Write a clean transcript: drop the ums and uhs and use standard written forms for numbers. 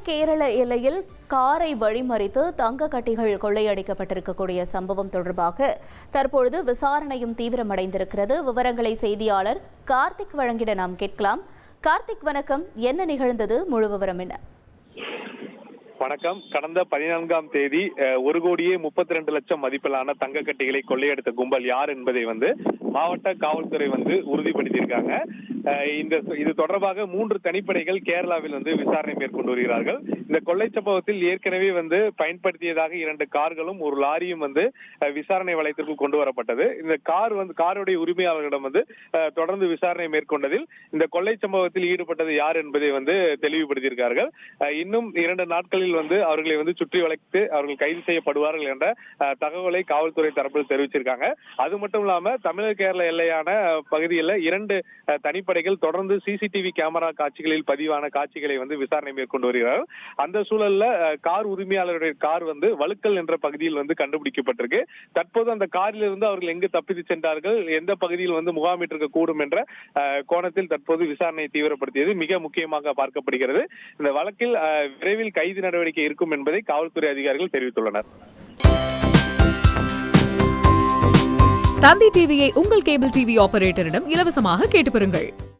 கேரள எல்லையில் காரை வழிமறித்து தங்க கட்டிகள் கொள்ளையடிக்கப்பட்டிருக்கக்கூடிய சம்பவம் தொடர்பாக தற்பொழுது விசாரணையும் தீவிரமடைந்திருக்கிறது. விவரங்களை செய்தியாளர் கார்த்திக் வழங்கிட நாம் கேட்கலாம். கார்த்திக், வணக்கம். என்ன நிகழ்ந்தது? முழு விவரம் என்ன? வணக்கம். கடந்த 14ஆம் தேதி 1,32,00,000 மதிப்பிலான தங்க கட்டிகளை கொள்ளையடித்த கும்பல் யார் என்பதை மாவட்ட காவல்துறை உறுதிப்படுத்தியிருக்காங்க. இது தொடர்பாக 3 தனிப்படைகள் கேரளாவில் விசாரணை மேற்கொண்டு வருகிறார்கள். இந்த கொள்ளை சம்பவத்தில் ஏற்கனவே பயன்படுத்தியதாக 2 கார்களும் ஒரு லாரியும் விசாரணை வளையத்திற்குள் கொண்டு வரப்பட்டது. இந்த காருடைய உரிமையாளர்களிடம் தொடர்ந்து விசாரணை மேற்கொண்டதில் இந்த கொள்ளை சம்பவத்தில் ஈடுபட்டது யார் என்பதை தெளிவுபடுத்தியிருக்கார்கள். இன்னும் 2 நாட்களில் அவர்களை சுற்றி வளைத்து அவர்கள் கைது செய்யப்படுவார்கள் என்ற தகவலை காவல்துறை தரப்பில் தெரிவிச்சிருக்காங்க. அது மட்டும் இல்லாம தமிழக கேரள எல்லையான பகுதியில் 2 தனிப்படைகள் தொடர்ந்து சிசிடிவி கேமரா காட்சிகளில் பதிவான காட்சிகளை விசாரணை மேற்கொண்டு வருகிறார்கள். அந்த சூழல்ல கார் உரிமையாளருடைய கார் வழுக்கல் என்ற பகுதியில் கண்டுபிடிக்கப்பட்டிருக்கு. தற்போது அந்த காரில் இருந்து அவர்கள் எங்கு தப்பித்து சென்றார்கள், எந்த பகுதியில் முகாமிட்டிருக்க கூடும் என்ற கோணத்தில் தற்போது விசாரணையை தீவிரப்படுத்தியது மிக முக்கியமாக பார்க்கப்படுகிறது. இந்த வழக்கில் விரைவில் கைது நடவடிக்கை இருக்கும் என்பதை காவல்துறை அதிகாரிகள் தெரிவித்துள்ளனர். தந்தி டிவியை உங்கள் கேபிள் டிவி ஆபரேட்டரிடம் இலவசமாக கேட்டு பெறுங்கள்.